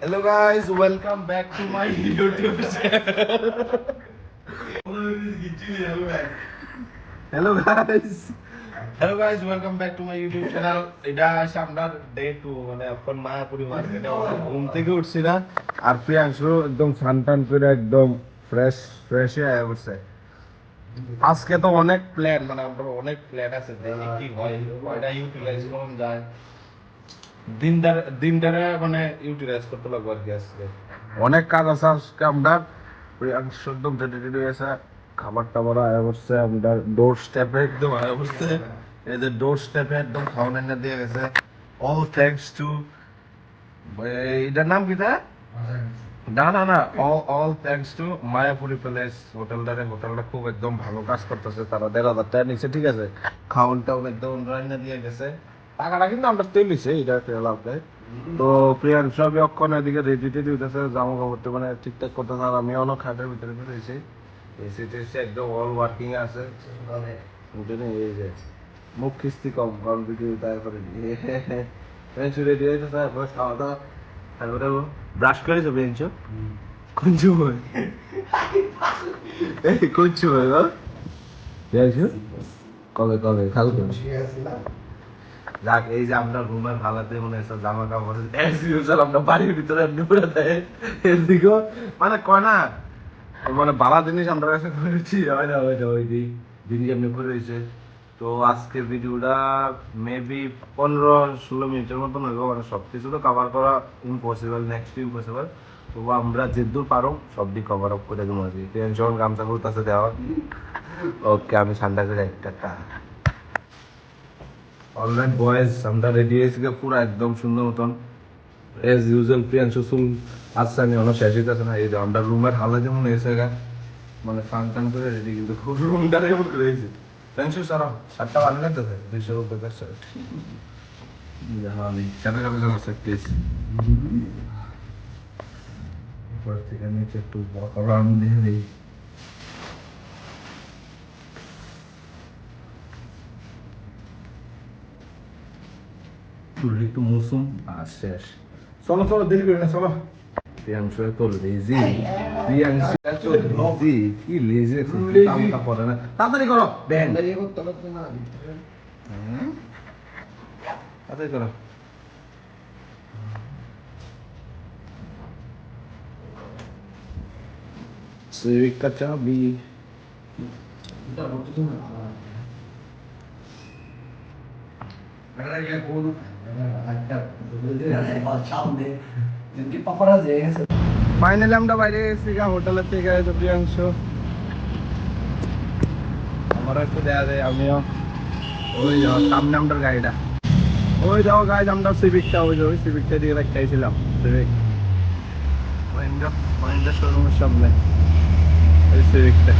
Hello guys, welcome back to my YouTube channel. Hello guys. Hello guys, welcome back to my YouTube channel. এটা আছে আপনার day 2 মানে এখন মায়াপুরি মার্কেটে ঘুম থেকে উঠছি না আর প্রিয়াংশু একদম সানটান করে একদম ফ্রেশ হয়ে উঠছে। আজকে তো অনেক প্ল্যান মানে আমরা অনেক প্ল্যান আছে দেখি কি হয় কয়টা ইউটিলাইজ করুন যায় দিনটারে মানে ইউটিলাইজ করতে লাগবে আর কি আজকে অনেক কাজ আছে আজকে আমরা প্রিয়াংশু একদম রেডি হয়েছে খাবার টাবার আয়া করছে আমরা ডোর স্টেপে একদম আয়া করছে এই যে ডোর স্টেপে একদম খাওয়ানো এনে দিয়ে গেছে অল থ্যাঙ্কস টু এটার নাম কি তা না all thanks to Mayapuri palace হোটেলটা খুব একদম ভালো কাজ করতেছে তারা 1,500 টাকা নিচ্ছে ঠিক আছে খাওয়ান টাউন একদম রান্না দিয়ে গেছে টাকাটা কিন্তু আমরা তেলিছে এটা লাভ দেয় তো প্রিয়াংশ সবই অক্ষণ এদিকে রেডি টেডি হইতেছে জামা কাপড় মানে ঠিকঠাক করতেছে আর আমি অনেক খাটের ভিতরে রয়েছি এসি টেসি একদম অল ওয়ার্কিং আছে এই যে মুখ কিস্তি কম কারণ ভিডিও তারপরে প্রিয়াংশ রেডি হয়েছে স্যার বস খাওয়া দাওয়া তারপরে ব্রাশ করেছো প্রিয়াংশ কোন সময় কোন সময় গো প্রিয়াংশ কবে কালকে যাক এই যে আমরা রুমের হালাতে মনে হচ্ছে জামা কাপড় আমরা বাড়ির ভিতরে এমনি পুরো দেয় এদিকেও মানে কয় না মানে বালা জিনিস আমরা কাছে করেছি হয় না ওই জিনিস এমনি করে হয়েছে তো আজকের ভিডিওটা মেবি 15-16 মিনিটের মতন হইব মানে সবকিছু তো কভার করা ইম্পসিবল নেক্সট ইম্পসিবল তো আমরা যেদূর পারো সব দিক কভার আপ করে দেবো আর কি টেনশন গামছা করতেছে দেওয়া ওকে আমি ঠান্ডা করে একটা অলরাইট বয়েজ আমরা রেডি হয়েছি পুরো একদম সুন্দর মতন এজ ইউজুয়াল প্রিয়াংশু চুল আসছে আমি অনেক শেষ হইতেছে না এই যে আমরা রুমের হালে যেমন এসে মানে ফান টান করে রেডি কিন্তু রুমটা এমন করে হয়েছে প্রিয়াংশু সারা 7টা ভালো লাগতেছে 200 রুপে কাছে আমি সাথে সাথে জানাচ্ছে প্লিজ উপর থেকে নিচে একটু রাউন্ড দিয়ে দিই চুল একটু মৌসুম আর শেষ চলো দেরি করি না চলো প্রিয়াংশু তো লেজি প্রিয়াংশু তো লেজি কি লেজি কামটা করে না তাড়াতাড়ি করো ব্যাং তাড়াতাড়ি করো সিভিক का चाबी ফাইনালি আমরা বাইরে গেছি হোটেলের থেকে তো প্রিয়াংশু আমারও একটু দেয়া যায় আমিও ওই যাও সামনে আমরা গাড়িটা ওই যাও গাইজ আমরা সিভিকটা ওই সিভিকটা দিয়ে রাখতেছিলাম সিভিক মাহিন্দ্রা শোরুমের সামনে ওই সিভিকটা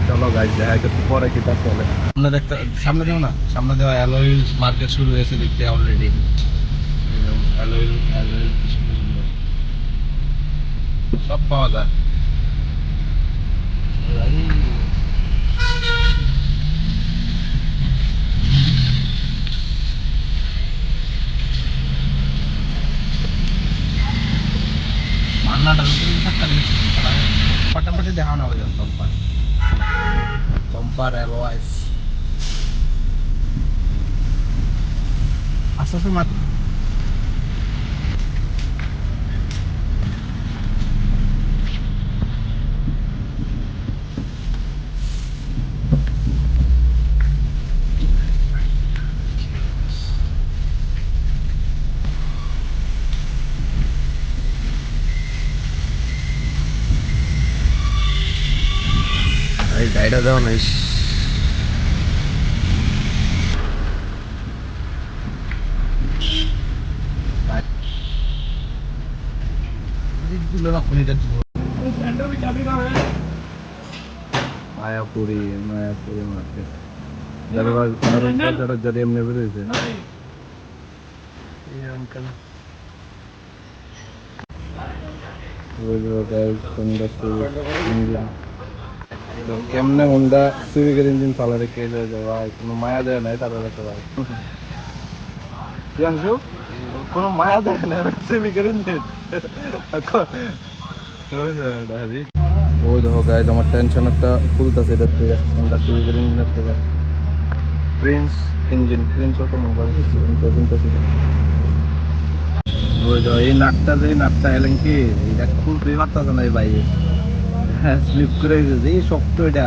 চলো গাইজ দেখা একটু পরে কি তা চলে সামনে দেখতে সামনে দেও না সামনে দেওয়া অ্যালয়েল মার্কেট শুরু হয়েছে দেখতে অলরেডি অ্যালয়েল সব পাওয়া যায় মান্নাটা ফাটাফাটি দেখানো হবে চম্পার অ্যালয়েস আস্তে আস্তে মাত্র এই গাড়িটা দেওয়া নাই মায়াপুরি মার্কেট যারা এমনি বেরোয়েছে কেমনে হোন্ডা সিভিকের ইঞ্জিন চালা রেখে যায় ভাই কোনো মায়া দেয় নাই তাদের কাছে ভাই প্রিয়াংশু কোনো মায়া দেখে না সেমি করেন ওই দেখো গাইজ আমার টেনশন একটা খুলতেছে এটার থেকে ফোনটা চুরি করে ইঞ্জিনের থেকে prince engine prince automobile কিনতেছি ওই দেখো এই নাটটা এলেন কি এটা খুলতেই পারতেছে না এই বাইরে হ্যাঁ স্লিপ করে গেছে এই শক্ত এটা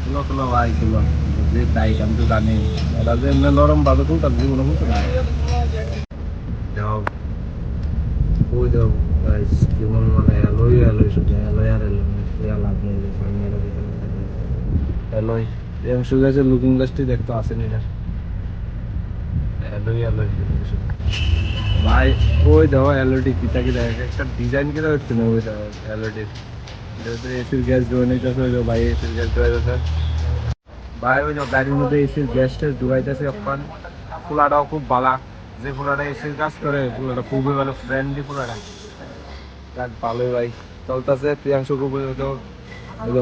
খুলো খুলো ভাই খুলো যে টাইট আমি তো জানি এটা যে এমনি নরম ভাবে খুলতে জীবনে খুলতে না যাও ওই যাও গাইস যেমন মানে অ্যালয় শুধু অ্যালয় আর অ্যালয় লাভ নেই অ্যালয় এমসু গাছে লুকিং গ্লাসটি দেখতে আসেনি এটা অ্যালয় ভাই ওই দেখো অ্যালয়টি কিটাকে দেখে একটা ডিজাইন কেটে হচ্ছে না ওই দেখো অ্যালয়টির এসির গ্যাস ধোয়া নিতেছে ওই ভাই এসির গ্যাস ধোয়া যাচ্ছে ভাই ওই গাড়ির মধ্যে এসির গ্যাস ট্যাস ঢুকাইতেছে এখন ফুলাটাও খুব ভালো যে ফুলাটা এসির কাজ করে ফুলাটা খুবই ভালো ফ্রেন্ডলি ফুলাটা যাক ভালোই ভাই চলতেছে প্রিয়াংশু খুব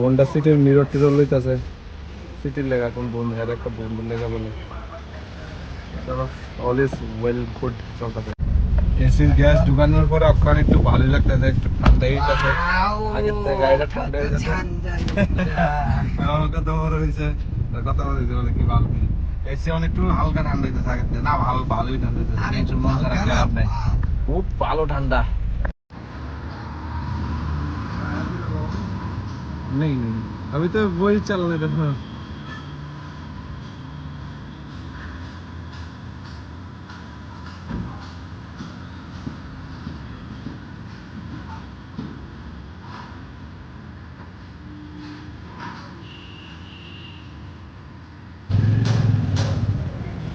হোন্ডা সিটির মিরর টিরর লইতেছে সিটির লেখা কোন বন্ধু আর একটা বন্ধুর লেখা বলে চলো অল ইজ ওয়েল গুড চলতেছে এসির গ্যাস ঢুকানোর পরে অক্ষণ একটু ভালোই লাগতেছে একটু ঠান্ডা হইতেছে আগের থেকে গাড়িটা ঠান্ডা হয়ে যাচ্ছে আমার কথা বড় হয়েছে কথা বলতে বলে কি ভালো এসি অনেক একটু হালকা ঠান্ডা হইতেছে আগের থেকে না ভালোই ঠান্ডা হইতেছে টেনশন মন খারাপ লাভ নাই খুব ভালো ঠান্ডা नहीं नहीं अभी तो वही चल रहा था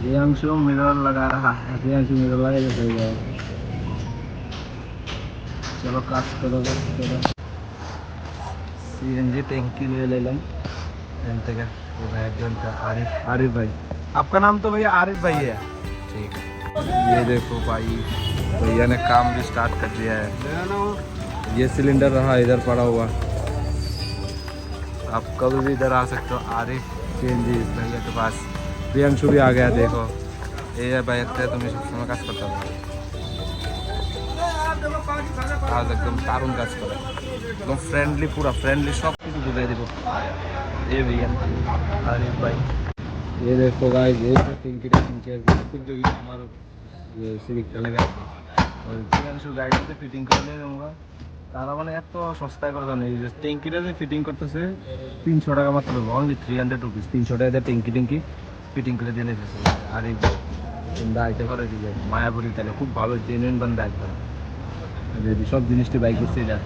प्रियांशु मिरर लगा रहा है प्रियांशु मिरर लगा देगा चलो काट करो सीएनजी टैंकी ले लें आरिफ आरिफ भाई आपका नाम तो भैया आरिफ भाई है ठीक ये देखो भाई भैया ने काम भी स्टार्ट कर दिया है ये सिलेंडर रहा इधर पड़ा हुआ आप कभी भी इधर आ सकते हो आरिफ सीएनजी भैया के पास प्रियांशु भी आ गया देखो ये भाई तुम्हें सब समय काज करता था आज एकदम दारुण काज करे एकदम फ्रेंडली पूरा फ्रेंडली सब कुछ बुझाई देबो ये भैया आरिफ भाई ये देखो गाइस ये टिंकी जो हमारा ये सिविक चलेगा और प्रियांशु गाड़ी से फिटिंग कर ले दूंगा তারা মানে এত সস্তায় কথা নেই যে ট্যাঙ্কিটা যে ফিটিং করতেছে 300 টাকা মাত্র অনলি 300 রুপিস 300 টাকা দিয়ে ট্যাঙ্কি ফিটিং করে দিয়ে নিতেছে আর এই তোমরা আইতে পারে দিবে মায়াপুরি তাহলে খুব ভালো জেনুইন বান্দা একদম যদি সব জিনিসটি বাইক করছে এটা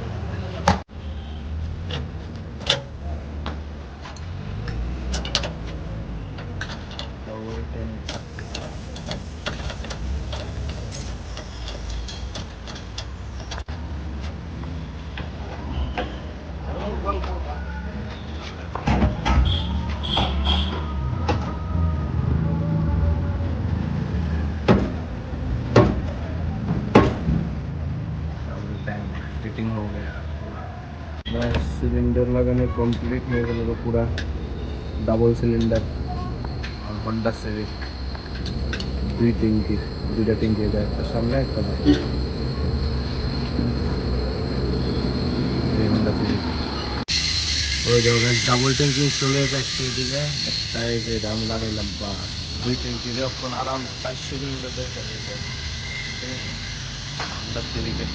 फिटिंग हो गया बस सिलेंडर लगाने कंप्लीट हो गया तो पूरा डबल सिलेंडर और होंडा सिविक দুইটা ট্যাঙ্কি এটা একটা সামনে একটা হোন্ডা সিভিক ওই ধরনের ডাবল ট্যাঙ্কি চলে যাচ্ছে এদিকে একটা এই যে দাম লাগাইলাম বা দুই ট্যাঙ্কি যখন আরাম 400 কিলোমিটার দেখা যায় হোন্ডা সিভিকে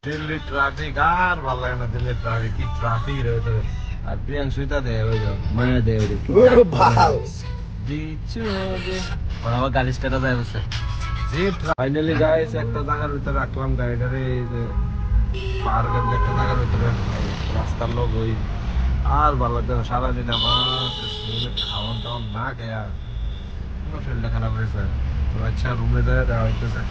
दिल्ली ट्रैफिक यार ভালো লাগে না দিল্লি ট্রাফিক কি ট্রাফিক রয়েছে আর প্রিয়াংশুটা দে ওই মায়া দে ওই ভালো দিচ্ছো দে বাবা গাড়ি স্টার্ট যায় বসে জি ফাইনালি গাইস একটা জায়গার ভিতরে রাখলাম গাড়িটারে এই যে পার করে একটা জায়গার ভিতরে রাস্তার লোক ওই আর ভালো লাগে সারাদিন আমার খাওয়ান টাওয়ান না খেয়ে পুরো শরীরটা খারাপ হয়েছে তো আচ্ছা রুমে যায় দেওয়া হইতেছে